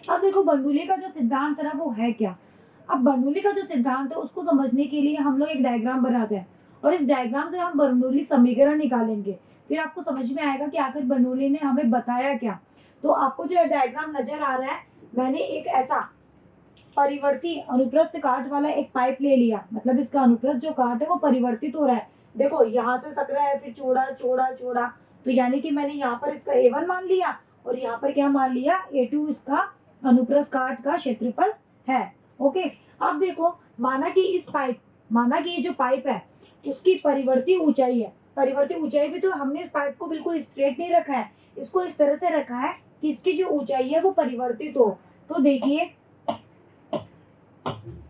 अब देखो बर्नौली का जो सिद्धांत है ना वो है क्या। अब बर्नौली का जो सिद्धांत है उसको समझने के लिए हम लोग एक डायग्राम बनाते हैं और इस डायग्राम से हम बर्नौली समीकरण निकालेंगे। फिर आपको समझ में आएगा कि आखिर बर्नौली ने हमें बताया क्या। तो आपको जो डायग्राम नजर आ रहा है, मैंने एक ऐसा परिवर्ती अनुप्रस्थ काट वाला एक पाइप ले लिया, मतलब इसका अनुप्रस्थ जो काट है वो परिवर्तित हो रहा है। देखो यहाँ से सकरा है, फिर चौड़ा चौड़ा चौड़ा, तो यानी कि मैंने यहाँ पर इसका A1 मान लिया और यहाँ पर क्या मान लिया, A2 इसका अनुप्रस्थ काट का क्षेत्रफल है। ओके, अब देखो माना कि ये जो पाइप है उसकी परिवर्ती ऊंचाई है। परिवर्ती ऊंचाई भी तो हमने इस पाइप को बिल्कुल स्ट्रेट नहीं रखा है, इसको इस तरह से रखा है कि इसकी जो ऊंचाई है वो परिवर्तित हो। तो देखिए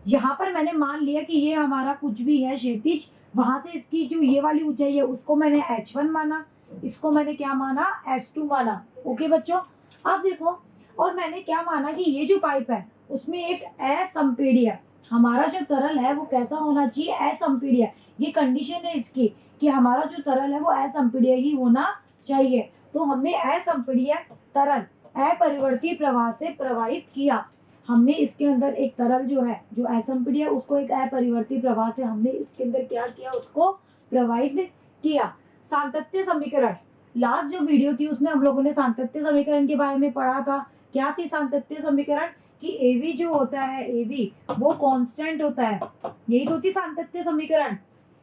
यहाँ पर मैंने मान लिया कि ये हमारा कुछ भी है क्षैतिज, वहां से इसकी जो ये वाली ऊंचाई है उसको मैंने H1 माना, इसको मैंने क्या माना, S2 माना। ओके बच्चों, अब देखो, और मैंने क्या माना कि ये जो पाइप है उसमें एक असंपीड्य, हमारा जो तरल है वो कैसा होना चाहिए, असंपीड्य। ये कंडीशन है इसकी कि हमारा जो तरल है वो असंपीड्य ही होना चाहिए। तो हमने असंपीड्य तरल अपरिवर्ती प्रवाह से प्रवाहित किया। हमने इसके अंदर एक तरल जो है जो असंपीड्य है उसको एक अपरिवर्ती प्रवाह से हमने इसके अंदर क्या किया, उसको प्रवाहित किया। सातत्य समीकरण, लास्ट जो वीडियो थी उसमें हम लोगों ने सातत्य समीकरण के बारे में पढ़ा था। क्या थी सातत्य समीकरण, कि एवी जो होता है, एवी वो कांस्टेंट होता है, यही तो थी सातत्य समीकरण।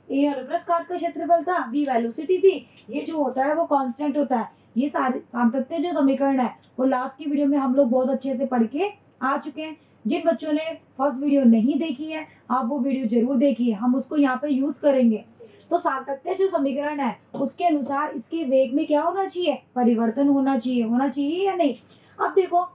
ए अनुप्रस्थ काट का क्षेत्रफल था, वी वेलोसिटी थी, ये जो होता है वो कांस्टेंट होता है। ये सारे सातत्य जो समीकरण है वो लास्ट की वीडियो में हम लोग बहुत अच्छे से पढ़ के आ चुके हैं। जिन बच्चों ने फर्स्ट वीडियो नहीं देखी है आप वो वीडियो जरूर देखिए, हम उसको यहाँ पे यूज करेंगे। तो सातत्य जो समीकरण है उसके अनुसार इसके वेग में क्या होना चाहिए, परिवर्तन होना चाहिए या नहीं। अब देखो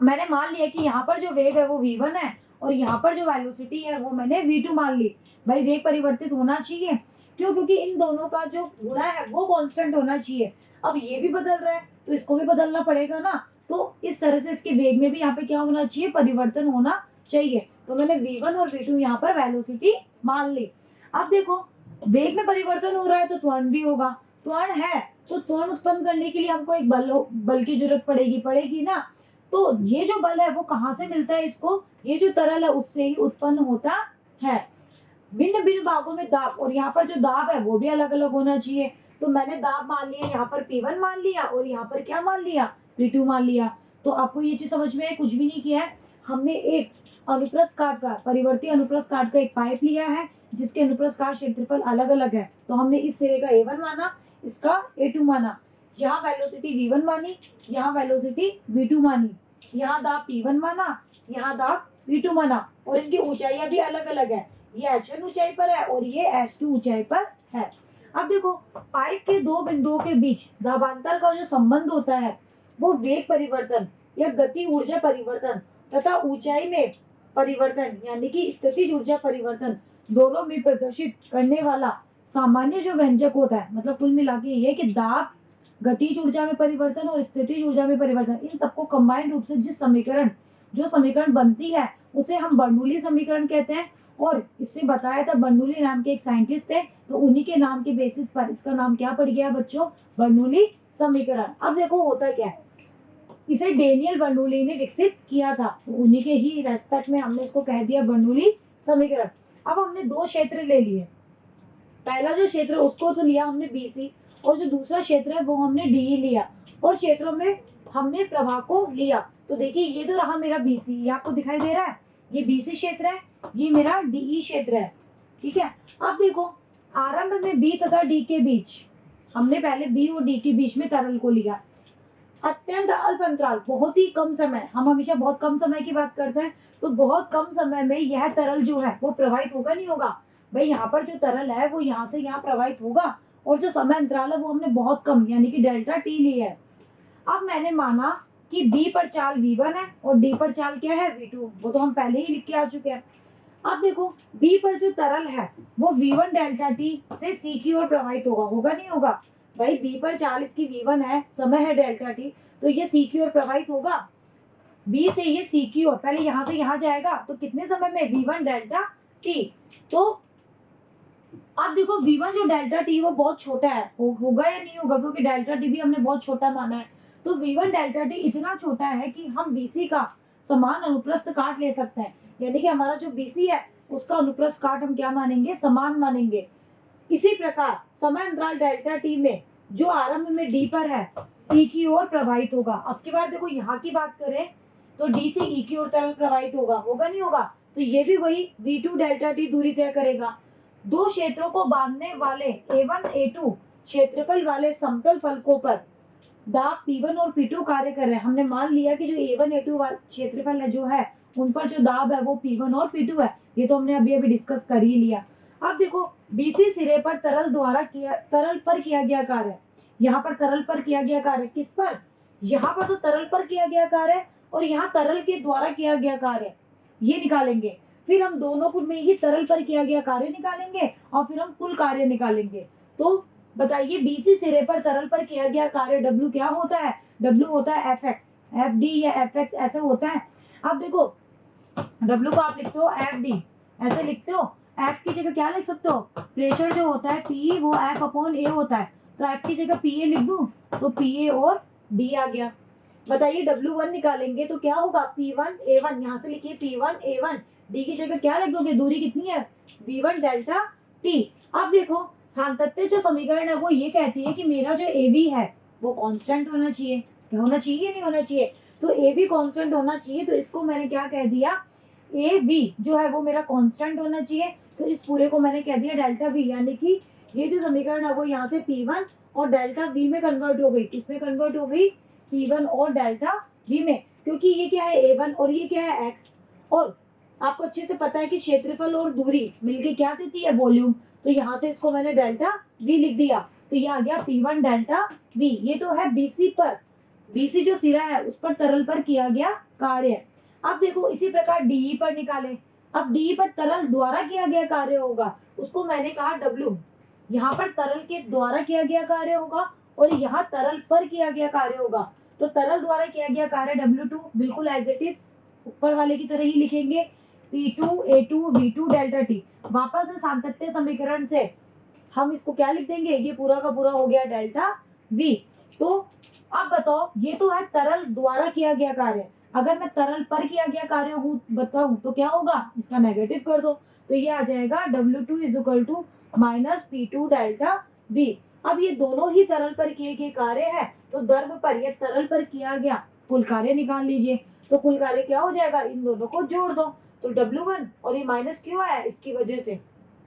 मैंने मान लिया कि यहाँ पर जो वेग है वो v1 है और यहाँ पर जो वेलोसिटी है वो मैंने v2 मान ली। भाई वेग परिवर्तित होना चाहिए, क्यों, क्योंकि इन दोनों का जो गुणा है वो कांस्टेंट होना चाहिए। अब ये भी बदल रहा है तो इसको भी बदलना पड़ेगा ना, तो इस तरह से इसके वेग में भी यहाँ पे क्या होना चाहिए, परिवर्तन होना चाहिए। तो मैंने v1 और v2 यहाँ पर वेलोसिटी मान ली। अब देखो वेग में परिवर्तन हो रहा है तो त्वरण भी होगा, त्वरण है तो त्वरण उत्पन्न करने के लिए हमको एक बल की जरूरत पड़ेगी ना। तो ये जो बल है वो कहाँ से मिलता है इसको, ये जो तरल है उससे ही उत्पन्न होता है। भिन्न भिन्न भागों में दाब, और यहाँ पर जो दाब है वो भी अलग अलग होना चाहिए। तो मैंने दाब मान लिया, यहाँ पर P1 मान लिया और यहाँ पर क्या मान लिया, P2 मान लिया। तो आपको ये चीज समझ में है, कुछ भी नहीं किया है, हमने एक अनुप्रस्थ काट का, परिवर्ती अनुप्रस्थ काट का एक पाइप लिया है जिसके अनुप्रस्थ काट क्षेत्रफल अलग अलग है। तो हमने इस सिरे का A1 माना, इसका A2 माना, यहाँ वेलोसिटी v1 मानी, यहाँ वेलोसिटी v2 मानी, यहाँ दाब P1 माना, यहाँ दाब V2 माना, और इनकी ऊंचाइयां भी अलग अलग है। ये H1 ऊंचाई पर है और ये S2 ऊंचाई पर है। अब देखो पाइप के दो बिंदुओं के बीच दाबांतर का जो संबंध होता है वो वेग परिवर्तन या गति ऊर्जा परिवर्तन तथा ऊंचाई में परिवर्तन यानी कि स्थितिज ऊर्जा परिवर्तन दोनों में प्रदर्शित करने वाला सामान्य जो व्यंजक होता है। मतलब कुल मिला के ये कि दाब, गतिज ऊर्जा में परिवर्तन और स्थितिज ऊर्जा में परिवर्तन, इन सबको कंबाइंड रूप से जो समीकरण बनती है उसे हम बर्नौली समीकरण कहते हैं। और इससे बताया था बर्नौली नाम के एक साइंटिस्ट थे, तो उन्हीं के नाम के बेसिस पर इसका नाम क्या पड़ गया बच्चों, बर्नौली समीकरण। अब देखो होता क्या है, इसे डेनियल बर्नौली ने विकसित किया था, तो उन्हीं के ही रेस्पेक्ट में हमने इसको कह दिया बर्नौली समीकरण। अब हमने दो क्षेत्र ले लिए, पहला जो क्षेत्र उसको तो लिया हमने BC और जो दूसरा क्षेत्र है वो हमने DE लिया, और क्षेत्रों में हमने प्रवाह को लिया। तो देखिए ये तो रहा मेरा BC, ये आपको दिखाई दे रहा है, ये BC क्षेत्र है, ये मेरा DE क्षेत्र है। ठीक है, अब देखो आरंभ में B तथा D के बीच, हमने पहले B और D के बीच में तरल को लिया। अत्यंत अल्प अंतराल, बहुत ही कम समय, हम हमेशा बहुत कम समय की बात करते हैं, तो बहुत कम समय में यह तरल जो है वो प्रवाहित होगा नहीं होगा। भाई यहाँ पर जो तरल है वो यहाँ से यहाँ प्रवाहित होगा, और जो समय अंतराल है वो हमने बहुत कम यानी कि डेल्टा T ली है। अब मैंने माना कि B पर चाल v1 है और D पर चाल क्या है, v2, वो तो हम पहले ही लिख के आ चुके हैं। अब देखो B पर जो तरल है वो v1 डेल्टा T से C की ओर प्रवाहित होगा नहीं होगा। भाई B पर चाल इसकी v1 है, समय है डेल्टा T, तो ये C की ओर प्रवाहित होगा। B से ये C की ओर, पहले यहाँ से यहाँ जाएगा तो कितने समय में, v1 डेल्टा T। तो अब देखो v1 जो डेल्टा T वो बहुत छोटा है, होगा या नहीं होगा, क्योंकि डेल्टा T भी हमने बहुत छोटा माना है। तो V1 डेल्टा टी इतना छोटा है कि हम BC का समान अनुप्रस्थ काट ले सकते हैं, यानी कि हमारा जो BC है उसका अनुप्रस्थ काट हम क्या मानेंगे, समान मानेंगे। इसी प्रकार समय अंतराल डेल्टा टी में जो आरंभ में D पर है E की ओर प्रवाहित होगा। अब की बार देखो यहाँ की बात करें तो D से E की ओर तरल प्रवाहित होगा, होगा नहीं होगा? तो ये भी वही V2 डेल्टा टी दूरी तय करेगा। दो क्षेत्रों को बांधने वाले A1 A2 क्षेत्रफल वाले समतल फलकों पर दाब P1 और P2 कार्य कर रहे हैं। हमने मान लिया कि जो A1 A2 क्षेत्रफल है जो है उन पर जो दाब है वो P1 और P2 है, ये तो हमने अभी डिस्कस कर ही लिया। अब देखो BC सिरे पर तरल पर किया गया कार्य, यहाँ पर तरल पर किया गया कार्य, किस पर? यहाँ पर तो तरल पर किया गया कार्य और यहाँ तरल के द्वारा किया गया कार्य, ये निकालेंगे। फिर हम दोनों को में ही तरल पर किया गया कार्य निकालेंगे और फिर हम कुल कार्य निकालेंगे। तो बताइए BC सिरे पर तरल पर किया गया कार्य W क्या होता है? W होता है Fx, FD या Fx ऐसे होता है। अब देखो W को आप लिखते हो FD, ऐसे लिखते हो। F की जगह क्या लिख सकते हो? प्रेशर जो होता है P वो F अपॉन A होता है, तो F की जगह PA लिख दूं तो PA और D आ गया। बताइए W1 निकालेंगे तो क्या होगा? P1 A1, यहाँ से लिखिए P1 A1, D की जगह क्या लिख दोगे? दूरी कितनी है? V1 delta T। अब देखो सांतत्य जो समीकरण है वो ये कहती है कि मेरा जो AB है वो कांस्टेंट होना चाहिए। क्या होना चाहिए? नहीं होना चाहिए? तो AB कांस्टेंट होना चाहिए, तो इसको मैंने क्या कह दिया? AB जो है वो मेरा कांस्टेंट होना चाहिए, तो इस पूरे को मैंने कह दिया डेल्टा V, यानी कि ये जो समीकरण है वो यहाँ से P1 और डेल्टा V में कन्वर्ट हो गई। किसमें कन्वर्ट हो गई? P1 और डेल्टा V में, क्योंकि ये क्या है A1 और ये क्या है X, और आपको अच्छे से पता है कि क्षेत्रफल और दूरी मिलके क्या देती है? वॉल्यूम। तो यहाँ से इसको मैंने डेल्टा V लिख दिया, तो ये आ गया P1 डेल्टा V। ये तो है BC पर, BC जो सिरा है उस पर तरल पर किया गया कार्य। अब देखो इसी प्रकार DE पर निकाले। अब DE पर तरल द्वारा किया गया कार्य होगा, उसको मैंने कहा W। यहाँ पर तरल के द्वारा किया गया कार्य होगा और यहाँ तरल पर किया गया कार्य होगा। तो तरल द्वारा किया गया कार्य W2 बिल्कुल एज इट इज ऊपर वाले की तरह ही लिखेंगे, P2 A2 V2 delta T। वापस से सांतत्य समीकरण से हम इसको क्या लिख देंगे? ये पूरा का पूरा हो गया डेल्टा V। तो अब बताओ ये तो है तरल द्वारा किया गया कार्य, अगर मैं तरल पर किया गया कार्य हूँ बताऊं तो क्या होगा? इसका नेगेटिव कर दो, तो ये आ जाएगा W2 is equal to minus P2 delta V। अब ये दोनों ही तरल पर किए गए कार्य है, तो द्रव पर या तरल पर किया गया कुल कार्य निकाल लीजिए। तो कुल कार्य क्या हो जाएगा? इन दोनों को जोड़ दो, तो W1 और ये माइनस क्यों आया? इसकी वजह से,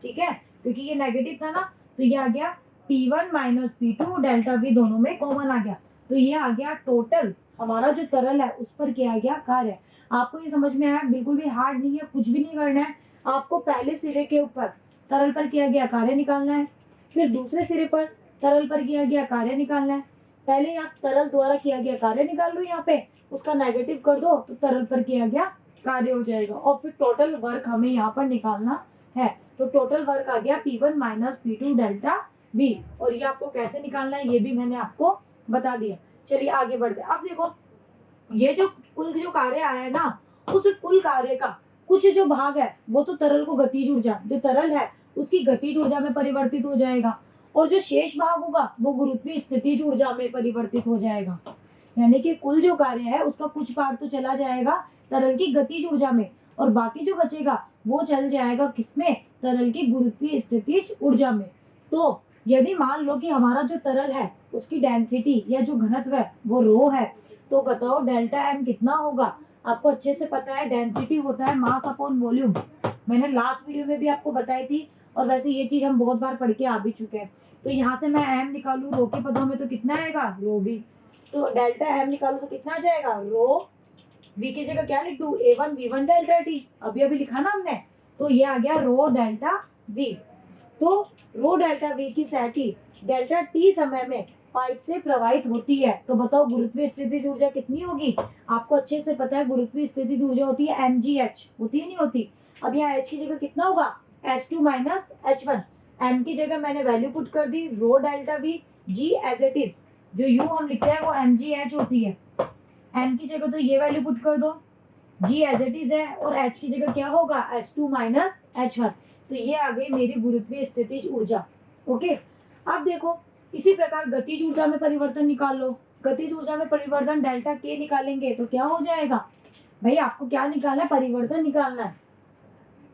ठीक है, क्योंकि ये नेगेटिव था ना, तो ये आ गया P1 minus P2 delta V, दोनों में कॉमन आ गया, तो ये आ गया टोटल हमारा जो तरल है उस पर किया गया कार्य। आपको ये समझ में आया? बिल्कुल भी हार्ड नहीं है, कुछ भी नहीं करना है। आपको पहले सिरे के ऊपर तरल पर किया गया कार्य निकालना है, फिर दूसरे सिरे पर तरल पर किया गया कार्य निकालना है। पहले आप तरल द्वारा किया गया कार्य निकाल लो, यहाँ पे उसका नेगेटिव कर दो तो तरल पर किया गया कार्य हो जाएगा, और फिर टोटल वर्क हमें यहाँ पर निकालना है। तो टोटल वर्क आ गया P1 minus P2 delta V, और ये आपको कैसे निकालना है ये भी मैंने आपको बता दिया। चलिए आगे बढ़ते हैं। अब देखो ये जो कुल जो कार्य आया है ना, उस कुल कार्य का कुछ जो भाग है वो तो तरल को गतिज ऊर्जा, जो तरल है उसकी गतिज ऊर्जा में परिवर्तित हो जाएगा, और जो शेष भाग होगा वो गुरुत्वीय स्थितिज ऊर्जा में परिवर्तित हो जाएगा। यानी कि कुल जो कार्य है उसका कुछ पार्ट तो चला जाएगा तरल की गतिज ऊर्जा में, और बाकी जो बचेगा वो चल जाएगा किसमें? तरल की गुरुत्वीय स्थितिज ऊर्जा में। तो यदि मान लो कि हमारा जो तरल है उसकी डेंसिटी या जो घनत्व है वो रो है, तो बताओ डेल्टा एम कितना होगा? आपको अच्छे से पता है डेंसिटी होता है मास अपॉन वॉल्यूम, मैंने लास्ट वीडियो में भी आपको बताई थी, और वैसे ये चीज हम बहुत बार पढ़ के आ भी चुके हैं। तो यहाँ से मैं एम निकालू रो के पदों में तो कितना आएगा? रो भी। तो डेल्टा एम निकालू तो कितना आ जाएगा? रो वी की जगह क्या लिख दू? A1 V1 डेल्टा T, अभी अभी लिखा ना हमने, तो ये आ गया रो डेल्टा V। तो रो डेल्टा V की सहती डेल्टा T समय में पाइप से प्रवाहित होती है, तो बताओ गुरुत्वीय स्थितिज ऊर्जा कितनी होगी? आपको अच्छे से पता है गुरुत्वीय स्थितिज ऊर्जा होती है mgh, होती है नहीं होती? अब यहाँ h की जगह कितना होगा? h2 minus h1। m की जगह मैंने वैल्यू पुट कर दी rho delta V, g as it is, जो u हम लिखते हैं वो mgh होती है, m की जगह तो ये वैल्यू पुट कर दो, g एज इट इज है, और h की जगह क्या होगा? h2 minus h1। तो ये आ गई मेरी गुरुत्वीय स्थितिज ऊर्जा। ओके, अब देखो इसी प्रकार गतिज ऊर्जा में परिवर्तन निकाल लो। गतिज ऊर्जा में परिवर्तन डेल्टा के निकालेंगे तो क्या हो जाएगा भाई, आपको क्या निकालना है, परिवर्तन निकालना है।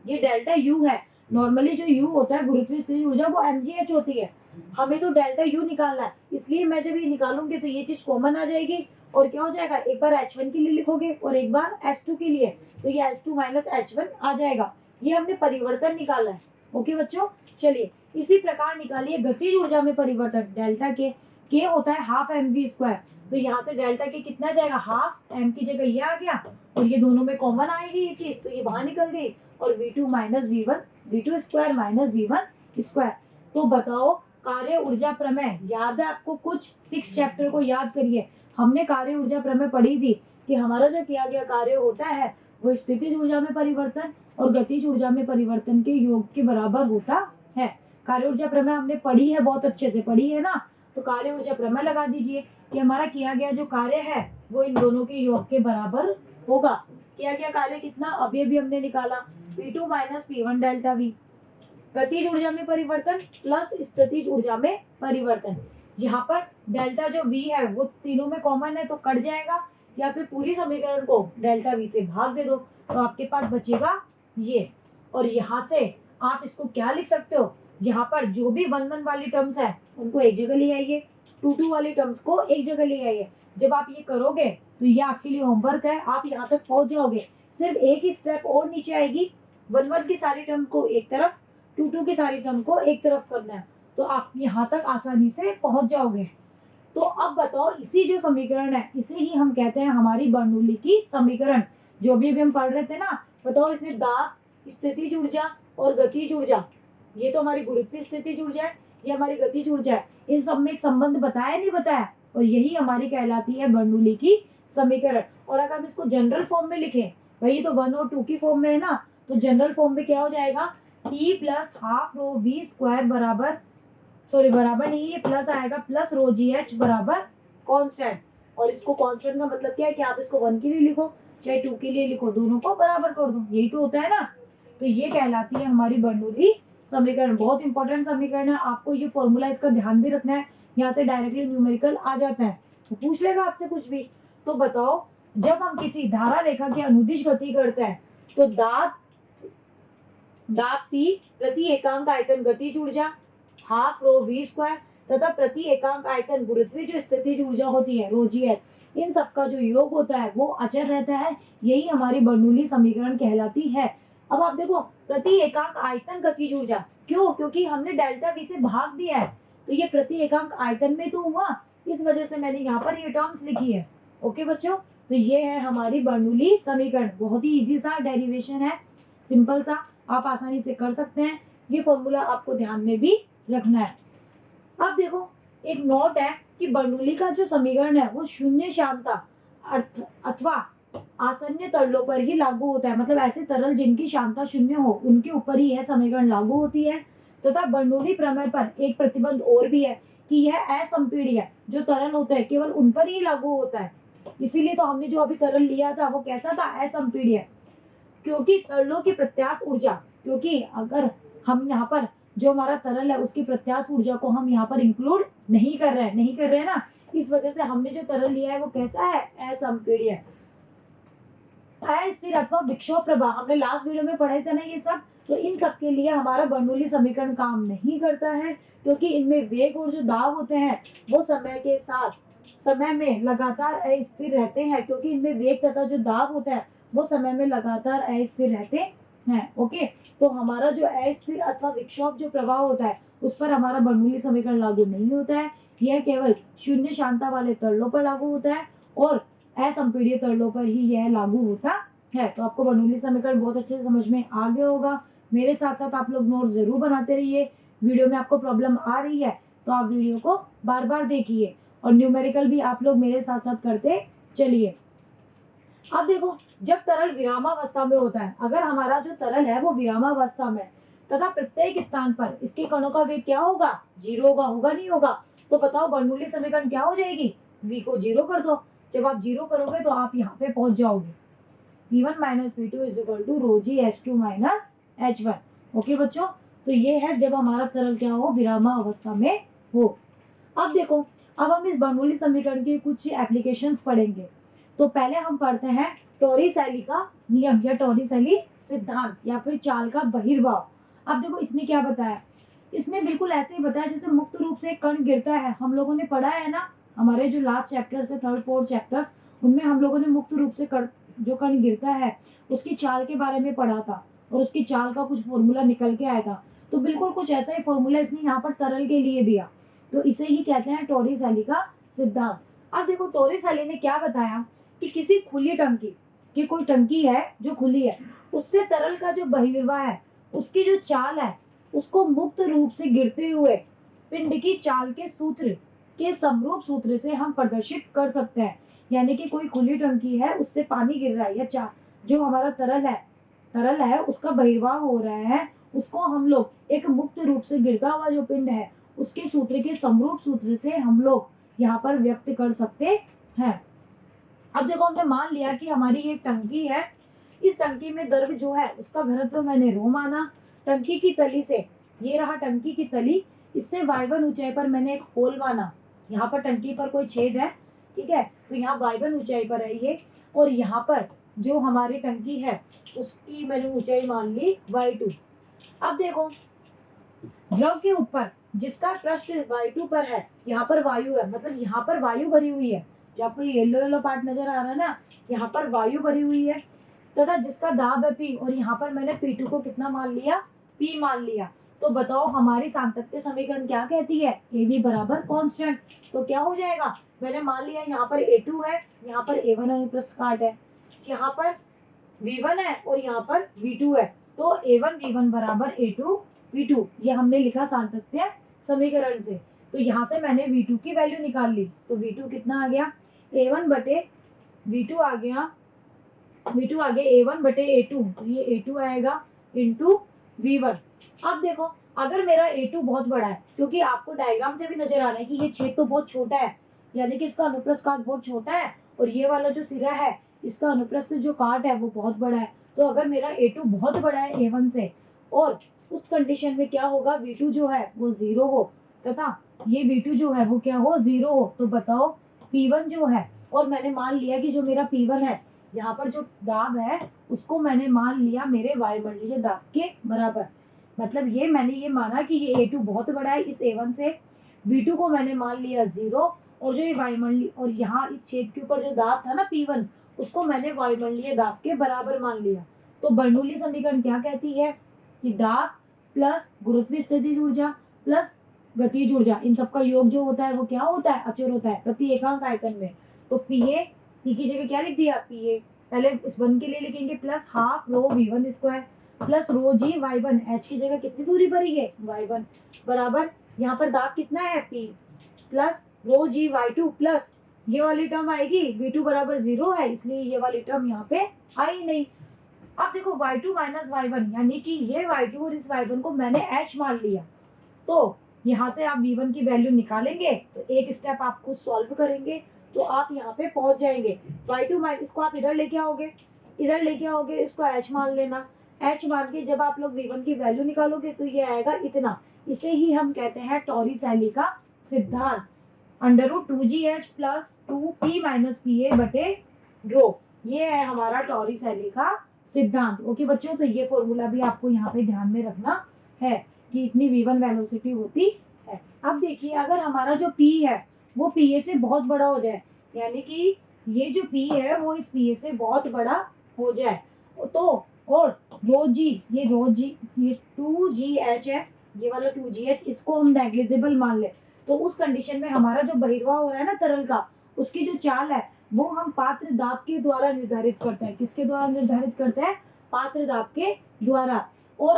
ये डेल्टा यू है, नॉर्मली जो यू होता है गुरुत्वीय स्थितिज ऊर्जा वो mgh होती है, हमें तो डेल्टा यू निकालना है, इसलिए मैं जब ये निकालूंगी तो ये चीज कॉमन आ जाएगी और क्या हो जाएगा, एक बार H1 के लिए लिखोगे और एक बार H2 के लिए, तो ये H2 माइनस H1 आ जाएगा। ये हमने परिवर्तन निकाला है। ओके बच्चों, चलिए इसी प्रकार निकालिए गतिज ऊर्जा में परिवर्तन डेल्टा के होता है हाफ mv², तो यहाँ से डेल्टा के कितना जाएगा, हाफ m की जगह ये आ गया और ये दोनों में कॉमन आएगी ये चीज, तो ये बाहर निकल गई और v2 minus v1, v2 square minus v1 square. तो बताओ कार्य ऊर्जा प्रमेय याद है आपको, कुछ 6 चैप्टर को याद करिए, हमने कार्य ऊर्जा प्रमेय पढ़ी थी कि हमारा जो किया गया कार्य होता है वो स्थितिज ऊर्जा में परिवर्तन और गतिज ऊर्जा में परिवर्तन के योग के बराबर होता है। कार्य ऊर्जा प्रमेय हमने पढ़ी है, बहुत अच्छे से पढ़ी है ना, तो कार्य ऊर्जा प्रमेय लगा दीजिए कि हमारा किया गया जो कार्य है वो इन दोनों के योग के बराबर होगा। किया गया कार्य कितना, अभी हमने निकाला P2 minus P1 delta V, गतिज ऊर्जा में परिवर्तन प्लस स्थितिज ऊर्जा में परिवर्तन। यहाँ पर डेल्टा जो V है वो तीनों में कॉमन है तो कट जाएगा, या फिर पूरी समीकरण को डेल्टा V से भाग दे दो तो आपके पास बचेगा ये। और यहाँ से आप इसको क्या लिख सकते हो, यहाँ पर जो भी 1 1 वाली टर्म्स है उनको एक जगह ले आइए, 2 2 वाली टर्म्स को एक जगह ले आइए। जब आप ये करोगे तो ये आपके लिए होमवर्क है, आप यहाँ तक पहुंच जाओगे। सिर्फ एक ही स्टेप और नीचे आएगी, 1 1 की सारी टर्म को एक तरफ, 2 2 की सारी टर्म को एक तरफ करना है, तो आप यहाँ तक आसानी से पहुंच जाओगे। तो अब बताओ इसी जो समीकरण है इसे ही हम कहते हैं हमारी बर्नौली की समीकरण, जो भी हम पढ़ रहे थे ना। बताओ इसमें दाब, स्थितिज ऊर्जा और गतिज ऊर्जा, ये तो हमारी गुरुत्वीय स्थितिज ऊर्जा है, ये हमारी गतिज ऊर्जा है, इन सब में एक संबंध बताया नहीं बताया, और यही हमारी कहलाती है बर्नौली की समीकरण। और अगर हम इसको जनरल फॉर्म में लिखें, भाई तो 1 और 2 की फॉर्म में है ना, तो जनरल फॉर्म में क्या हो जाएगा, T plus half rho v square बराबर, सॉरी बराबर नहीं, ये प्लस आएगा, प्लस रो जी एच बराबर कांस्टेंट। और इसको कांस्टेंट का मतलब क्या है कि आप इसको 1 के लिए लिखो चाहे 2 के लिए लिखो, दोनों को बराबर कर दो, यही तो होता है ना। तो ये कहलाती है हमारी बर्नौली समीकरण, बहुत इंपॉर्टेंट समीकरण है, आपको ये फॉर्मूला इसका ध्यान भी रखना है, यहाँ से डायरेक्टली न्यूमेरिकल आ जाता है तो पूछ लेगा आपसे कुछ भी। तो बताओ जब हम किसी धारा रेखा की अनुदिश गति करते हैं तो दाब P प्रति एकांक आयतन गतिज ऊर्जा हाफ रो वी स्क्वायर तथा प्रति एकांक आयतन गुरुत्वीय जो स्थितिज ऊर्जा होती है रो जी एच, इन सबका जो योग होता है वो अचर रहता है, यही हमारी बर्नौली समीकरण कहलाती है। अब आप देखो प्रति एकांक आयतन गतिज ऊर्जा, क्यों, क्योंकि हमने डेल्टा वी से भाग दिया है, तो ये प्रति एकांक आयतन में तो हुआ, इस वजह से मैंने यहाँ पर ये टर्म्स लिखी है। ओके बच्चों, तो ये है हमारी बर्नौली समीकरण, बहुत ही इजी सा डेरिवेशन है, सिंपल सा, आप आसानी से कर सकते हैं। ये फॉर्मूला आपको ध्यान में भी रखना है। अब देखो एक नोट है कि बर्नौली का जो समीकरण है वो शून्य श्यानता अथवा आसन्न तरलों पर ही लागू होता है, मतलब ऐसे तरल जिनकी श्यानता शून्य हो उनके ऊपर ही यह समीकरण लागू होती है। तथा बर्नौली प्रमेय पर एक प्रतिबंध और भी है कि यह असंपीड्य जो तरल होता है केवल उन पर ही लागू होता है, इसीलिए तो हमने जो अभी तरल लिया था वो कैसा था, असंपीड्य, क्योंकि तरलों की प्रत्यास्थ ऊर्जा, क्योंकि अगर हम यहाँ पर जो हमारा तरल है उसकी प्रत्यास्थ ऊर्जा को हम यहाँ पर इंक्लूड नहीं कर रहे हैं ना, इस वजह से हमने जो तरल लिया है वो कैसा है, असंपीड्य। अस्थिर अथवा विक्षोभ प्रभाव हमने लास्ट वीडियो में पढ़े थे ना ये सब, तो इन सब के लिए हमारा बर्नौली समीकरण काम नहीं करता है, क्योंकि इनमें वेग और जो दाब होते हैं वो समय के साथ समय में लगातार अस्थिर रहते हैं, क्योंकि इनमें वेग तथा जो दाब होता है वो समय में लगातार अस्थिर रहते हैं। ओके, तो हमारा जो अस्थिर अथवा विक्षोभ जो प्रभाव होता है उस पर हमारा बर्नौली समीकरण लागू नहीं होता है, यह केवल शून्य श्यानता वाले तरलों पर लागू होता है और असंपीड्य तरलों पर ही यह लागू होता है। तो आपको बर्नौली समीकरण बहुत अच्छे से समझ में आ गया होगा। मेरे साथ साथ आप लोग नोट जरूर बनाते रहिए, वीडियो में आपको प्रॉब्लम आ रही है तो आप वीडियो को बार बार देखिए और न्यूमेरिकल भी आप लोग मेरे साथ साथ करते चलिए। अब देखो जब तरल विरामावस्था में होता है, अगर हमारा जो तरल है वो विरामावस्था में तथा प्रत्येक स्थान पर इसके कणों का वेग क्या होगा, 0 होगा नहीं होगा, तो बताओ बर्नौली समीकरण क्या हो जाएगी, v को 0 कर दो, जब आप 0 करोगे तो आप यहाँ पे पहुंच जाओगे, P1 minus P2 is equal to rho g H2 minus H1। Okay बच्चों, तो ये है जब हमारा तरल क्या हो, विरामावस्था में हो। अब देखो अब हम इस बर्नौली समीकरण के कुछ एप्लीकेशंस पढ़ेंगे। तो पहले हम पढ़ते हैं टॉरिसैली का नियम या टॉरिसैली सिद्धांत या फिर चाल का बहिर्भाव। अब देखो इसने क्या बताया, इसने बिल्कुल ऐसे ही बताया जैसे मुक्त रूप से कण गिरता है। हम लोगों ने पढ़ा है ना, हमारे जो लास्ट चैप्टर है, 3rd 4th चैप्टर, उनमें हम लोगों ने मुक्त रूप से जो कण गिरता है उसकी चाल के बारे में पढ़ा था और उसकी चाल का कुछ फॉर्मूला निकल के आया था। तो बिल्कुल कुछ ऐसा ही फॉर्मूला इसने यहाँ पर तरल के लिए दिया, तो इसे ही कहते हैं टॉरिसैली का सिद्धांत। अब देखो टॉरिसैली ने क्या बताया कि किसी खुली टंकी की, कोई टंकी है जो खुली है, उससे तरल का जो बहिर्वाह है उसकी जो चाल है उसको मुक्त रूप से गिरते हुए पिंड की चाल के सूत्र के समरूप सूत्र से हम प्रदर्शित कर सकते हैं। यानी कि कोई खुली टंकी है, उससे पानी गिर रहा है या जो हमारा तरल है उसका बहिर्वाह हो रहा है, उसको हम लोग एक मुक्त रूप से गिरता हुआ जो पिंड है उसके सूत्र के समरूप सूत्र से हम लोग यहाँ पर व्यक्त कर सकते हैं। अब देखो हमने मान लिया कि हमारी एक टंकी है, इस टंकी में द्रव्य जो है उसका घनत्व मैंने रो माना। टंकी की तली से, ये रहा टंकी की तली, इससे y1 ऊंचाई पर मैंने एक होल माना। यहाँ पर टंकी पर कोई छेद है, ठीक है, तो यहाँ y1 ऊंचाई पर है ये, और यहाँ पर जो हमारी टंकी है उसकी मैंने ऊंचाई मान ली y2। अब देखो द्रव के ऊपर जिसका पृष्ठ y2 पर है, यहाँ पर वायु है, मतलब यहाँ पर वायु भरी हुई है, जो आपको येलो येलो पार्ट नजर आ रहा है ना, यहाँ पर वायु भरी हुई है, तथा जिसका दाब है P, और यहाँ पर मैंने P2 को कितना मान लिया, P मान लिया। तो बताओ हमारी सातत्य समीकरण क्या कहती है, AB बराबर कांस्टेंट। तो क्या हो जाएगा, मैंने मान लिया यहाँ पर A2 है, यहाँ पर A1 अनुप्रस्थ काट है, यहाँ पर V1 है और यहाँ पर V2 है, तो A1 V1 बराबर A2 V2, ये हमने लिखा सातत्य समीकरण से। तो यहाँ से मैंने V2 की वैल्यू निकाल ली, तो V2 कितना आ गया, A1 बटे V2 आ गया, V2 आ गया A1 बटे A2, तो ये A2 आएगा इंटू V1। अब देखो अगर मेरा A2 बहुत बड़ा है, क्योंकि आपको डायग्राम से भी नजर आ रहा है कि ये छेद तो बहुत छोटा है, यानी कि इसका अनुप्रस्थ काट बहुत छोटा है, और ये वाला जो सिरा है इसका अनुप्रस्थ जो काट है वो बहुत बड़ा है। तो अगर मेरा A2 बहुत बड़ा है A1 से, और उस कंडीशन में क्या होगा, V2 जो है वो 0 हो तथा ये V2 जो है वो क्या हो, 0 हो। तो बताओ P1 जो है, और मैंने मान लिया कि जो मेरा P1 है, यहाँ पर जो दाब है उसको मैंने मान लिया मेरे वायुमंडलीय दाब के बराबर। मतलब ये मैंने ये माना कि ये A2 बहुत बड़ा है इस A1 से, V2 को मैंने मान लिया 0, और जो ये वायुमंडलीय, और यहाँ इस छेद के ऊपर जो दाब था ना P1, उसको मैंने वायुमंडलीय दाब के बराबर मान लिया। तो बर्नौली समीकरण क्या कहती है कि दाब प्लस गुरुत्वीय स्थितिज ऊर्जा प्लस गतिज ऊर्जा, इन सबका योग जो होता है वो क्या होता है, अचर होता है प्रति एकांक आयतन में। तो P की जगह क्या लिख दिया, PA, पहले इस 1 के लिए लिखेंगे plus half rho V1 square plus rho G y1, h की जगह कितनी दूरी भरी है y1, बराबर यहाँ पर दाब कितना है P, प्लस रो जी y2 प्लस ये वाली टर्म आएगी V2 बराबर 0 है, इसलिए ये वाली टर्म यहाँ पे आई नहीं। अब देखो y2 माइनस y1, यानी कि ये y2 और इस y1 को मैंने h मान लिया, तो यहाँ से आप V1 की वैल्यू निकालेंगे, तो एक स्टेप आप खुद सॉल्व करेंगे तो आप यहाँ पे पहुंच जाएंगे। y2 माइनस, इसको आप इधर लेके आओगे, इसको h मान लेना, h मान के जब आप लोग V1 की वैल्यू निकालोगे तो ये आएगा इतना। इसे ही हम कहते हैं टॉरिसैली का सिद्धांत, √2GH plus 2P minus PA बटे रो, ये है हमारा टॉरिसैली का सिद्धांत। ओके बच्चों, तो ये फॉर्मूला भी आपको यहाँ पे ध्यान में रखना है कि इतनी V1 वेलोसिटी होती है। अब देखिए अगर हमारा जो P है वो PA से बहुत बड़ा हो जाए, यानी कि ये जो P है वो इस PA से बहुत बड़ा हो जाए, तो और रो जी ये 2GH है, ये वाला 2GH, इसको हम नेग्लिजिबल मान ले, तो उस कंडीशन में हमारा जो बहिर्वाह हो रहा है ना तरल का, उसकी जो चाल है वो हम पात्र दाब के द्वारा निर्धारित करते हैं। किसके द्वारा निर्धारित करते हैं, पात्र दाब के द्वारा। और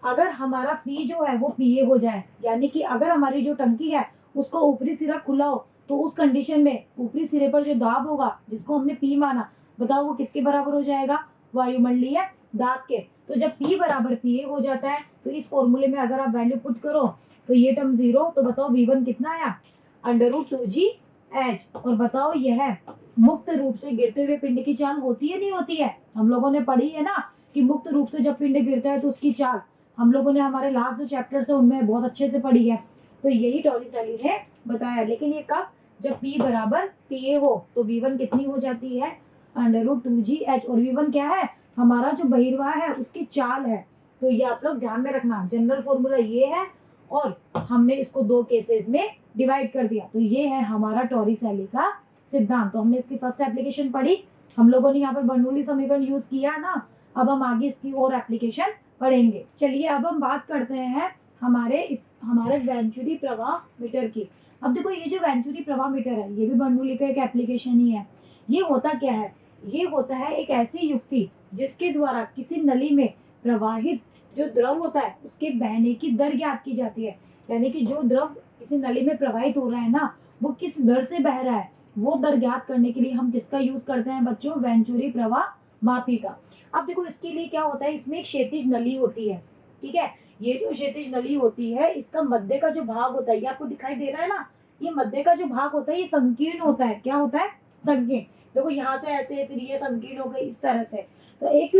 अगर हमारा P जो है वो PA हो जाए, यानी कि अगर हमारी जो टंकी है उसका ऊपरी सिरा खुला हो, तो उस कंडीशन में ऊपरी सिरे पर जो दाब होगा जिसको हमने P माना, बताओ वो किसके बराबर हो जाएगा, वायुमंडलीय दाब के। तो जब P बराबर PA हो जाता है तो इस फॉर्मूले में अगर आप वैल्यू पुट करो तो ये टर्म 0, तो बताओ V1 कितना आया, √2GH। और बताओ यह मुक्त रूप से गिरते हुए पिंड की चाल होती है नहीं होती है, हम लोगों ने पढ़ी है ना कि मुक्त रूप से जब पिंड गिरता है तो उसकी चाल हम लोगों ने हमारे लास्ट जो चैप्टर है उनमें बहुत अच्छे से पढ़ी है। तो यही टॉरिसैली ने बताया, लेकिन ये कब, जब P बराबर PA हो तो V1 कितनी हो जाती है, √2GH। और V1 क्या है, हमारा जो बहिर्वाह है उसकी चाल है। तो ये आप लोग ध्यान में रखना, जनरल फॉर्मूला ये है और हमने इसको दो केसेस में डिवाइड कर दिया। तो ये है हमारा टॉरिसेली का सिद्धांत। तो हमने इसकी फर्स्ट एप्लीकेशन पढ़ी, हम लोगों ने यहाँ पर बर्नौली समीकरण यूज किया ना। अब हम आगे इसकी और एप्लीकेशन पढ़ेंगे। चलिए अब हम बात करते हैं हमारे वेंचुरी प्रवाह मीटर की। अब देखो ये जो वेंचुरी प्रवाह मीटर है ये भी बर्नौली का एक एप्लीकेशन ही है। ये होता क्या है, ये होता है एक ऐसी युक्ति जिसके द्वारा किसी नली में प्रवाहित जो द्रव होता है उसके बहने की दर ज्ञात की जाती है। यानी कि जो द्रव किसी नली में प्रवाहित हो रहा है ना, वो किस दर से बह रहा है, वो दर ज्ञात करने के लिए हम किसका यूज करते हैं बच्चों, वेंचुरी प्रवाह मापी का। अब देखो इसके लिए क्या होता है, इसमें एक क्षैतिज नली होती है, ठीक है। ये जो क्षैतिज नली होती है इसका मध्य का जो भाग होता है, ये आपको दिखाई दे रहा है ना, ये मध्य का जो भाग होता है ये संकीर्ण होता है। क्या होता है, संकीर्ण। देखो यहाँ से ऐसे, फिर ये संकीर्ण हो गई, इस तरह से। तो एक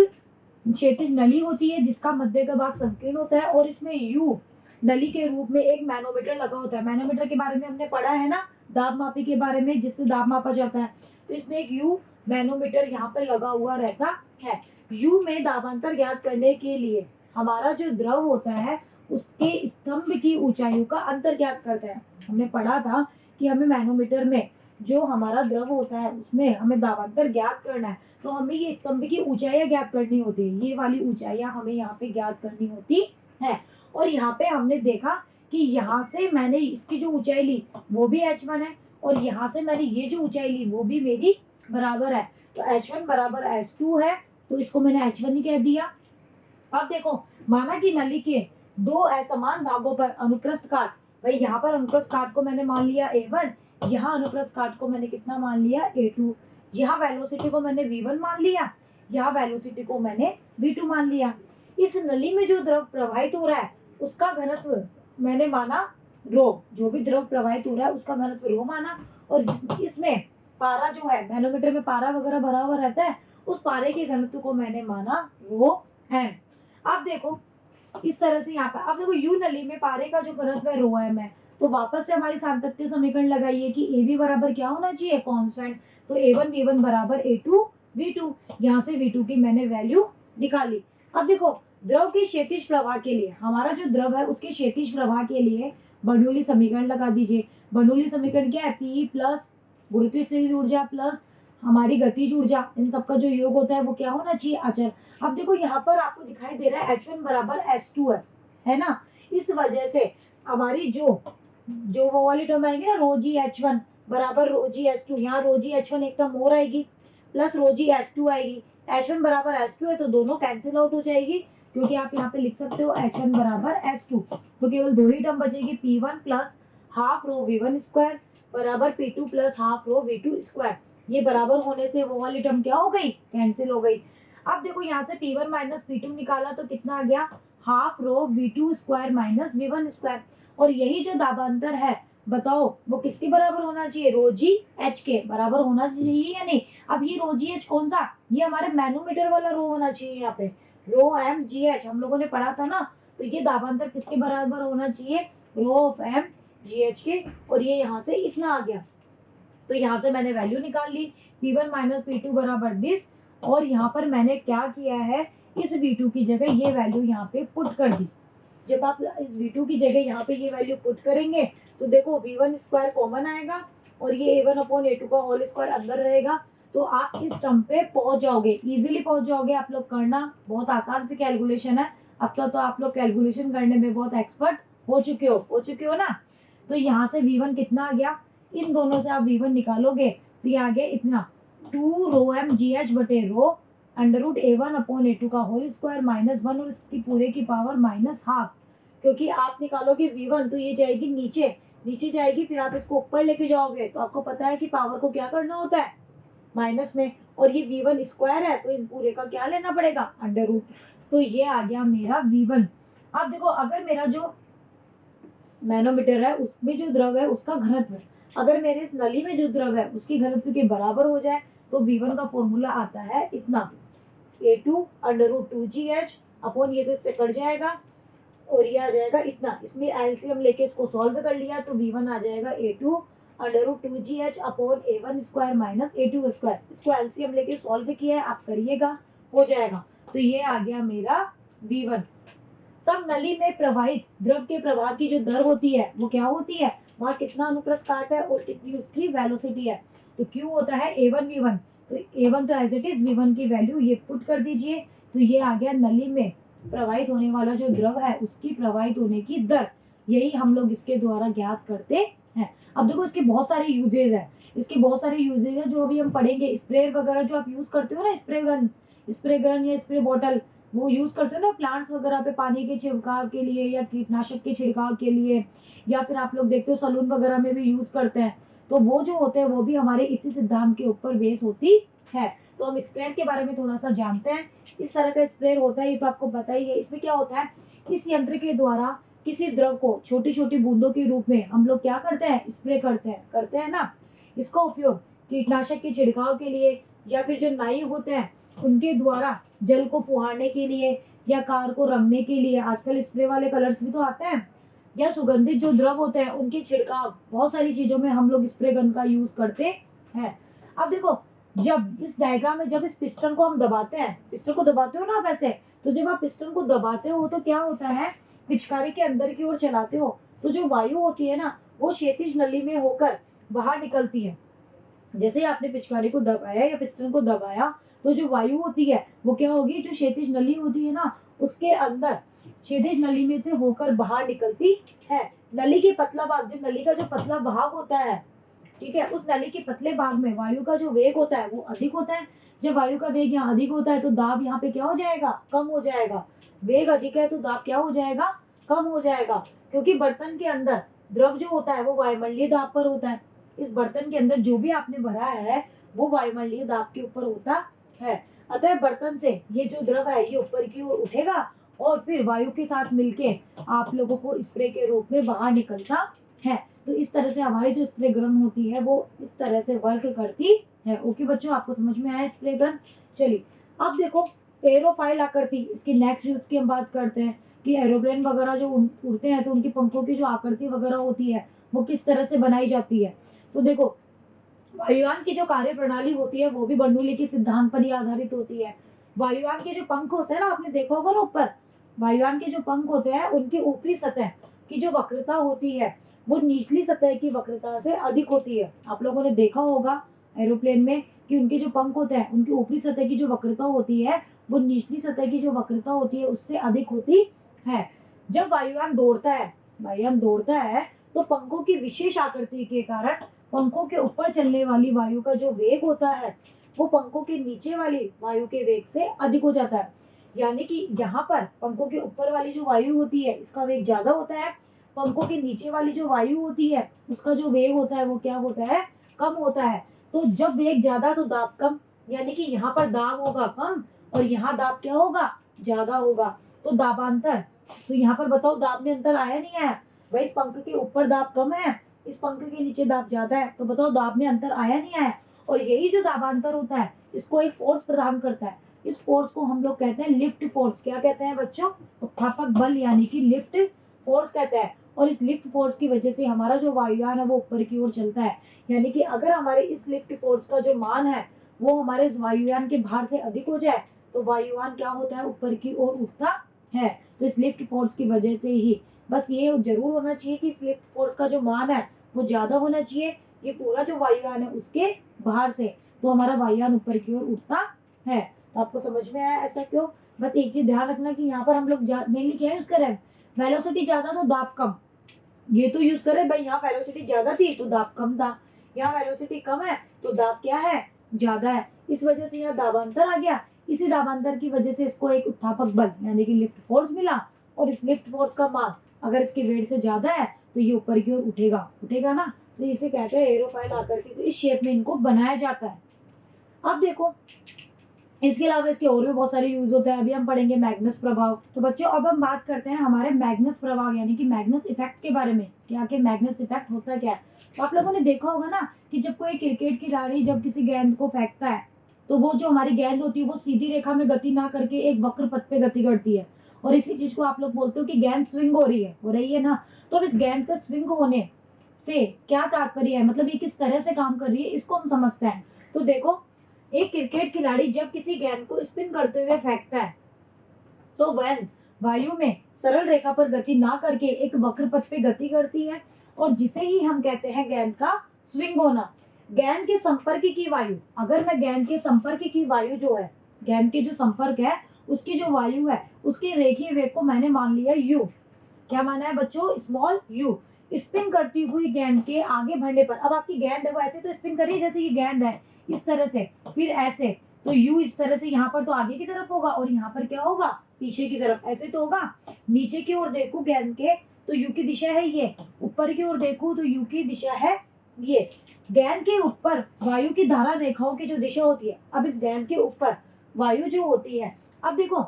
क्षैतिज नली होती है जिसका मध्य का भाग संकीर्ण होता है और इसमें यू नली के रूप में एक मैनोमीटर लगा होता है। मैनोमीटर के बारे में हमने पढ़ा है ना, दाब मापी के बारे में, जिससे दाब मापा जाता है। तो इसमें एक यू मैनोमीटर यहाँ पे लगा हुआ रहता है। यू में दाबांतर ज्ञात करने के लिए हमारा जो द्रव होता है उसके स्तंभ की ऊंचाइयों का अंतर ज्ञात करते हैं। हमने पढ़ा था कि हमें मैनोमीटर में जो हमारा द्रव होता है उसमें हमें दाबांतर ज्ञात करना है, तो हमें ये स्तंभ की ऊंचाइयां ज्ञात करनी होती है। ये वाली ऊंचाइयां हमें यहाँ पे ज्ञात करनी होती है। और यहाँ पे हमने देखा कि यहाँ से मैंने इसकी जो ऊंचाई ली वो भी h1 है और यहाँ से मैंने ये जो ऊंचाई ली वो भी मेरी बराबर है। तो h1 बराबर h2 है, तो इसको मैंने h1 ही कह दिया। अब देखो, माना कि नली के दो असमान भागों पर अनुप्रस्थ काट, भाई यहाँ पर अनुप्रस्थ काट को मैंने मान लिया a1, यहाँ अनुप्रस्थ काट को मैंने कितना मान लिया a2, यहाँ वेलोसिटी को मैंने v1 मान लिया, यहाँ वेलोसिटी को मैंने v2 मान लिया। इस नली में जो द्रव प्रवाहित हो रहा है उसका घनत्व मैंने माना रो, जो भी द्रव प्रवाहित हो रहा है उसका घनत्व रो माना। और इसमें पारा जो है, मैनोमीटर में पारा वगैरह भरा हुआ रहता है, उस पारे के घनत्व को मैंने माना रो है। अब देखो इस तरह से यहाँ पर, अब देखो यू नली में पारे का जो घनत्व है रो एम है, तो वापस से हमारी सातत्य समीकरण लगाइए कि ए बी बराबर क्या होना चाहिए, कांस्टेंट। तो a1 v1 बराबर a2 v2, यहाँ से v2 की मैंने वैल्यू निकाली। अब देखो द्रव के क्षैतिज प्रवाह के लिए, हमारा जो द्रव है उसके क्षैतिज प्रवाह के लिए बर्नौली समीकरण लगा दीजिए। बर्नौली समीकरण क्या है, P प्लस गुरुत्वाकर्षण ऊर्जा प्लस हमारी गतिज ऊर्जा, इन सबका जो योग होता है वो क्या होना चाहिए, अचर। अब देखो यहाँ पर आपको दिखाई दे रहा है h1 बराबर h2 है ना। इस वजह से हमारी जो वो वाली टर्म आएगी ना, रो जी h1 बराबर रो जी h2, यहाँ रो जी h1 एक टर्म और आएगी प्लस रो जी h2 आएगी। h1 बराबर h2 है तो दोनों कैंसिल आउट हो जाएगी, क्योंकि आप यहाँ पे लिख सकते हो h1 बराबर h2, तो केवल दो ही टर्म बचेगी, p1 plus half rho v1 square बराबर p2 प्लस हाफ रो v2 स्क्वायर। ये बराबर होने से वो वाली टर्म क्या हो गई, कैंसिल हो गई। अब देखो यहाँ से p1 माइनस p2 निकाला तो कितना आ गया, half rho v2 square minus v1 square. और यही जो दाबांतर है बताओ वो किसके बराबर होना चाहिए, रो जी एच के बराबर होना चाहिए या नहीं। अब ये रो जी एच कौन सा, ये हमारे मैनोमीटर वाला रो होना चाहिए, यहाँ पे रो एम जी एच हम लोगों ने पढ़ा था ना। तो ये दाबांतर किसके बराबर होना चाहिए, rho of m g h के, और ये यहाँ से इतना आ गया। तो यहाँ से मैंने वैल्यू निकाल ली, P1 माइनस P2 बराबर दिस। और यहाँ पर मैंने क्या किया है, इस V2 की जगह ये वैल्यू यहाँ पे पुट कर दी। जब आप इस V2 की जगह यहाँ पे ये वैल्यू पुट करेंगे तो देखो V1 स्क्वायर कॉमन आएगा और ये A1 अपॉन A2 का होल स्क्वायर अंदर रहेगा। तो आप इस टर्म पे पहुंच जाओगे, इजीली पहुंच जाओगे। आप लोग करना, बहुत आसान से कैलकुलेशन है। अब तो आप लोग कैलकुलेशन करने में बहुत एक्सपर्ट हो चुके हो ना। तो यहाँ से V1 कितना आ गया, इन दोनों से आप V1 निकालोगे तो ये आ गया इतना 2 रो एम जी एच बटे रो under root A1 upon A2 का होल स्क्वायर माइनस 1 और इसकी पूरे की पावर माइनस हाफ। क्योंकि आप निकालोगे V1 तो ये जाएगी नीचे जाएगी, फिर आप इसको ऊपर लेके जाओगे तो आपको पता है कि पावर को क्या करना होता है, माइनस में। और ये V1 स्क्वायर है तो इस पूरे का क्या लेना पड़ेगा, अंडर रूट। तो ये आ गया मेरा V1। अब देखो अगर मेरा जो मैनोमीटर है उसमें जो द्रव है उसका घनत्व, अगर मेरे इस नली में जो द्रव है उसकी घनत्व के बराबर हो जाए तो V1 का फॉर्मूला आता है इतना, A2 under root 2GH upon ये तो इससे कट जाएगा और ये आ जाएगा इतना। इसमें एलसीएम लेके इसको सॉल्व कर लिया तो V1 आ जाएगा A2 √2GH upon A1 square minus A2 square. इसको एलसीएम लेके सॉल्व किया है, आप करिएगा, हो जाएगा। तो ये आ गया मेरा V1। तब नली में प्रवाहित द्रव के प्रवाह की जो दर होती है वो क्या होती है, वहाँ कितना अनुप्रस्थ काट है और कितनी उसकी वेलोसिटी है। तो Q होता है A1 V1, तो A1 तो एज इट इज, V1 की वैल्यू ये पुट कर दीजिए। तो ये आ गया नली में प्रवाहित होने वाला जो द्रव है उसकी प्रवाहित होने की दर। यही हम लोग इसके द्वारा ज्ञात करते हैं। अब देखो इसके बहुत सारे यूजेज है, इसके बहुत सारे यूजेज है जो अभी हम पढ़ेंगे। स्प्रे वगैरह जो आप यूज करते हो ना, स्प्रे गन या स्प्रे बॉटल, वो यूज करते हो ना प्लांट्स वगैरह पे पानी के छिड़काव के लिए या कीटनाशक के छिड़काव के लिए, या फिर आप लोग देखते हो सलून वगैरह में भी यूज करते हैं। तो वो जो होते हैं वो भी हमारे इसी सिद्धांत के ऊपर बेस होती है। तो हम स्प्रेयर के बारे में थोड़ा सा जानते हैं। इस तरह का स्प्रेयर होता है, ये तो आपको पता ही है। इसमें क्या होता है, इस यंत्र के द्वारा किसी द्रव को छोटी छोटी बूंदों के रूप में हम लोग क्या करते हैं, स्प्रे करते हैं ना। इसका उपयोग कीटनाशक के छिड़काव के लिए या फिर जो नाई होते हैं उनके द्वारा जल को फुहारने के लिए या कार को रंगने के लिए, आजकल स्प्रे वाले कलर्स भी तो आते हैं, या सुगंधित जो द्रव होते हैं उनके छिड़काव, बहुत सारी चीजों में हम लोग स्प्रे गन का यूज करते हैं। अब देखो, जब इस डायग्राम में जब इस पिस्टन को हम दबाते हैं, पिस्टन को दबाते हो ना आप ऐसे, तो जब आप पिस्टन को दबाते हो तो क्या होता है, पिचकारी के अंदर की ओर चलाते हो तो जो वायु होती है ना वो क्षैतिज नली में होकर बाहर निकलती है। जैसे आपने पिचकारी को दबाया या पिस्टन को दबाया तो जो वायु होती है वो क्या होगी, जो क्षैतिज नली होती है ना उसके अंदर क्षैतिज नली में से होकर बाहर निकलती है। नली के पतला भाग, जब नली का जो पतला भाग होता है, ठीक है, उस नली के पतले भाग में वायु का जो वेग होता है वो अधिक होता है। जब वायु का वेग यहाँ अधिक होता है तो दाब यहाँ पे क्या हो जाएगा, कम हो जाएगा। वेग अधिक है तो दाब क्या हो जाएगा, कम हो जाएगा, क्योंकि बर्तन के अंदर द्रव जो होता है वो वायुमंडलीय दाब पर होता है। इस बर्तन के अंदर जो भी आपने भरा है वो वायुमंडलीय दाब के ऊपर होता है। अतः बर्तन से ये जो द्रव है ये ऊपर की ओर उठेगा और फिर वायु के साथ मिलके आप लोगों को स्प्रे के रूप में बाहर निकलता है। तो इस तरह से हमारी जो स्प्रे गन होती है वो इस तरह से वर्क करती है। ओके बच्चों, आपको समझ में आया स्प्रे गन। चलिए अब देखो एरोफाइल आकृति, इसकी नेक्स्ट यूज की हम बात करते हैं कि एरोप्लेन वगैरह जो उड़ते हैं तो उनकी पंखों की जो आकृति वगैरह होती है वो किस तरह से बनाई जाती है। तो देखो वायुयान की जो कार्य प्रणाली होती है वो भी बर्नौली के सिद्धांत पर ही आधारित होती है। वायुयान के जो पंख होते हैं ना, आपने देखा होगा ना ऊपर, वायुयान के जो पंख होते हैं उनकी ऊपरी सतह की जो वक्रता होती है वो निचली सतह की वक्रता से अधिक होती है। आप लोगों ने देखा होगा एरोप्लेन में कि उनके जो पंख होते हैं उनकी ऊपरी सतह की जो वक्रता होती है वो निचली सतह की जो वक्रता होती है उससे अधिक होती है। जब वायुयान दौड़ता है तो पंखों की विशेष आकृति के कारण पंखों के ऊपर चलने वाली वायु का जो वेग होता है वो पंखों के नीचे वाली वायु के वेग से अधिक हो जाता है। यानी कि यहाँ पर पंखों के ऊपर वाली जो वायु होती है इसका वेग ज्यादा होता है, पंखों के नीचे वाली जो वायु होती है उसका जो वेग होता है वो क्या होता है, कम होता है। तो जब वेग ज्यादा तो दाब कम, यानी कि यहाँ पर दाब होगा कम और यहाँ दाब क्या होगा, ज्यादा होगा। तो दाबांतर, तो यहाँ पर बताओ दाब में अंतर आया नहीं आया भाई, इस पंख के ऊपर दाब कम है, इस पंख के नीचे दाब ज्यादा है, तो बताओ दाब में अंतर आया नहीं आया। और यही जो दाबांतर होता है इसको एक फोर्स प्रदान करता है। इस फोर्स को हम लोग कहते हैं लिफ्ट फोर्स। क्या कहते हैं बच्चों, उत्थापक बल यानी कि लिफ्ट फोर्स कहते हैं। और इस लिफ्ट फोर्स की वजह से हमारा जो वायुयान है वो ऊपर की ओर चलता है। यानी कि अगर हमारे इस लिफ्ट फोर्स का जो मान है वो हमारे इस वायुयान के भार से अधिक हो जाए तो वायुयान क्या होता है, ऊपर की ओर उठता है। तो इस लिफ्ट फोर्स की वजह से ही, बस ये जरूर होना चाहिए कि इस लिफ्ट फोर्स का जो मान है वो ज्यादा होना चाहिए ये पूरा जो वायुयान है उसके बाहर से, तो हमारा वायुयान ऊपर की ओर उठता है। तो आपको समझ में आया ऐसा क्यों। बस एक चीज ध्यान रखना कि यहाँ पर हम लोग मेनली क्या यूज करें, वेलोसिटी ज्यादा तो दाब कम, ये तो यूज करें भाई। यहाँ वेलोसिटी ज्यादा थी तो दाब कम था, यहाँ वेलोसिटी कम है तो दाब क्या है, ज्यादा है। इस वजह से यहाँ दाबांतर आ गया। इसी दाबांतर की वजह से इसको एक उत्थापक बल यानी कि लिफ्ट फोर्स मिला। और इस लिफ्ट फोर्स का मान अगर इसके वेट से ज्यादा है तो ये ऊपर की ओर उठेगा ना। तो इसे कहते हैं एरोफाइल आकृति। तो इस शेप में इनको बनाया जाता है। अब देखो इसके अलावा इसके और भी बहुत सारे यूज होते हैं, अभी हम पढ़ेंगे मैग्नस प्रभाव। तो बच्चों अब हम बात करते हैं हमारे मैग्नस प्रभाव यानी कि मैग्नस इफेक्ट के बारे में। क्या कि मैग्नस इफेक्ट होता क्या है। तो आप लोगों ने देखा होगा ना कि जब कोई क्रिकेट खिलाड़ी जब किसी गेंद को फेंकता है तो वो जो हमारी गेंद होती है वो सीधी रेखा में गति ना करके एक वक्र पथ पे गति करती है। और इसी चीज को आप लोग बोलते हो कि गेंद स्विंग हो रही है, हो रही है ना। तो अब इस गेंद का स्विंग होने से क्या तात्पर्य है, मतलब ये किस तरह से काम कर रही है, इसको हम समझते हैं। तो देखो, एक क्रिकेट खिलाड़ी जब किसी गेंद को स्पिन करते हुए फेंकता है तो वह वायु में सरल रेखा पर गति ना करके एक वक्र पथ पे गति करती है, और जिसे ही हम कहते हैं गेंद का स्विंग होना। गेंद के संपर्क की वायु, अगर मैं गेंद के संपर्क की वायु जो है, गेंद के जो संपर्क है उसकी जो वायु है उसके रेखीय वेग को मैंने मान लिया u। क्या माना है बच्चों, स्मॉल u। स्पिन करती हुई गेंद के आगे बढ़ने पर, अब आपकी गेंद है वो ऐसे तो स्पिन कर रही है जैसे ये गेंद है इस तरह से, फिर ऐसे, तो u इस तरह से यहाँ पर तो आगे की तरफ होगा और यहाँ पर क्या होगा, पीछे की तरफ, ऐसे तो होगा। नीचे की ओर देखो गेंद के तो u की दिशा है ये, ऊपर की ओर देखो तो u की दिशा है ये। गेंद के ऊपर वायु की धारा रेखाओं की जो दिशा होती है, अब इस गेंद के ऊपर वायु जो होती है, अब देखो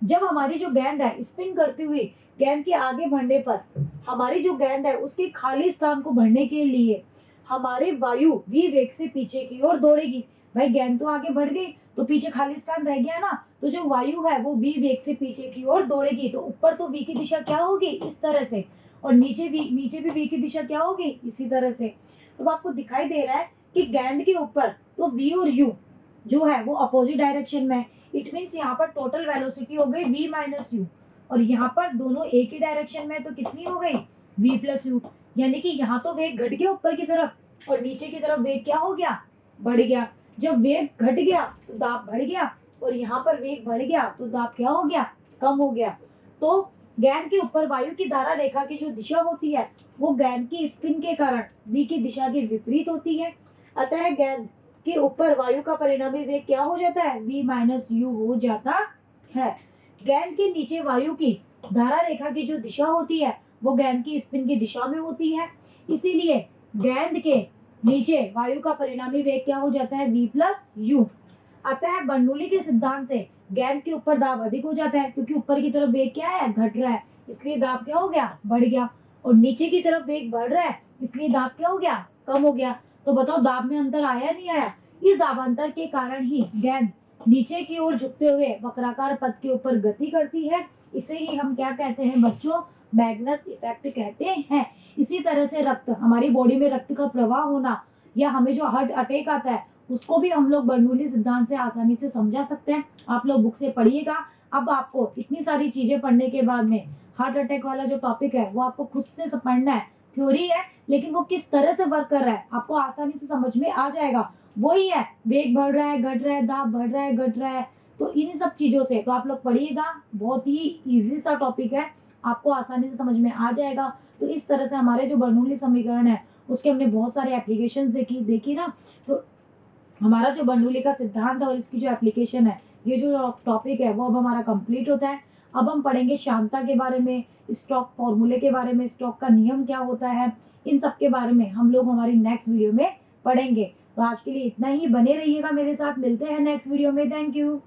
जब हमारी जो गेंद है स्पिन करती हुई गेंद के आगे बढ़ने पर, हमारी जो गेंद है उसके खाली स्थान को भरने के लिए हमारे वायु v वेग से पीछे की ओर दौड़ेगी। भाई गेंद तो आगे बढ़ गई तो पीछे खाली स्थान रह गया ना, तो जो वायु है वो v वेग से पीछे की ओर दौड़ेगी, तो ऊपर तो v की दिशा क्या होगी, इस तरह से, और नीचे भी v की दिशा क्या होगी, इसी तरह से। तो आपको दिखाई दे रहा है कि गेंद के ऊपर तो v और u जो है वो अपोजिट डायरेक्शन में, इट मीन्स यहाँ पर टोटल वेलोसिटी हो गई v माइनस यू, और यहाँ पर दोनों एक ही डायरेक्शन में, तो कितनी हो गई v प्लस यू। यानी कि यहाँ तो वेग घट गया ऊपर की तरफ और नीचे की तरफ वेग क्या हो गया, बढ़ गया। जब वेग घट गया तो दाब बढ़ गया, और यहाँ पर वेग बढ़ गया तो दाब क्या हो गया, कम हो गया। तो गेंद के ऊपर वायु की धारा रेखा की जो दिशा होती है वो गेंद की स्पिन के कारण v की दिशा के विपरीत होती है, अतः गेंद के ऊपर वायु का परिणामी वेग क्या हो जाता है, v माइनस यू हो जाता है। गेंद के नीचे वायु की धारा रेखा की जो दिशा होती है वो गेंद की स्पिन की दिशा में होती है, इसीलिए गेंद के नीचे वायु का परिणामी वेग क्या हो जाता है, v प्लस यू। अतः बर्नौली के सिद्धांत से गेंद के ऊपर दाब अधिक हो जाता है, क्योंकि ऊपर की तरफ वेग क्या है, घट रहा है, इसलिए दाब क्या हो गया, बढ़ गया, और नीचे की तरफ वेग बढ़ रहा है इसलिए दाब क्या हो गया, कम हो गया। तो बताओ दाब में अंतर आया नहीं आया। इस दाबांतर के कारण ही गेंद नीचे की ओर झुकते हुए वक्राकार पथ के ऊपर गति करती है, इसे ही हम क्या कहते हैं बच्चों, मैग्नस इफेक्ट कहते हैं। इसी तरह से रक्त, हमारी बॉडी में रक्त का प्रवाह होना या हमें जो हार्ट अटैक आता है उसको भी हम लोग बर्नौली सिद्धांत से आसानी से समझा सकते हैं। आप लोग बुक से पढ़िएगा। अब आपको इतनी सारी चीजें पढ़ने के बाद में हार्ट अटैक वाला जो टॉपिक है वो आपको खुद से पढ़ना है, थ्योरी है लेकिन वो किस तरह से वर्क कर रहा है आपको आसानी से समझ में आ जाएगा। वही है, वेग बढ़ रहा है, घट रहा है, दाब बढ़ रहा है, घट रहा है, तो इन सब चीजों से तो आप लोग पढ़िएगा। बहुत ही इजी सा टॉपिक है, आपको आसानी से समझ में आ जाएगा। तो इस तरह से हमारे जो बर्नौली समीकरण है उसके हमने बहुत सारे एप्लीकेशन देखी ना, तो हमारा जो बर्नौली का सिद्धांत है और इसकी जो एप्लीकेशन है, ये जो टॉपिक है वो अब हमारा कंप्लीट होता है। अब हम पढ़ेंगे श्यानता के बारे में, स्टोक फॉर्मूले के बारे में, स्टोक का नियम क्या होता है, इन सब के बारे में हम लोग हमारी नेक्स्ट वीडियो में पढ़ेंगे। तो आज के लिए इतना ही, बने रहिएगा मेरे साथ, मिलते हैं नेक्स्ट वीडियो में। Thank you.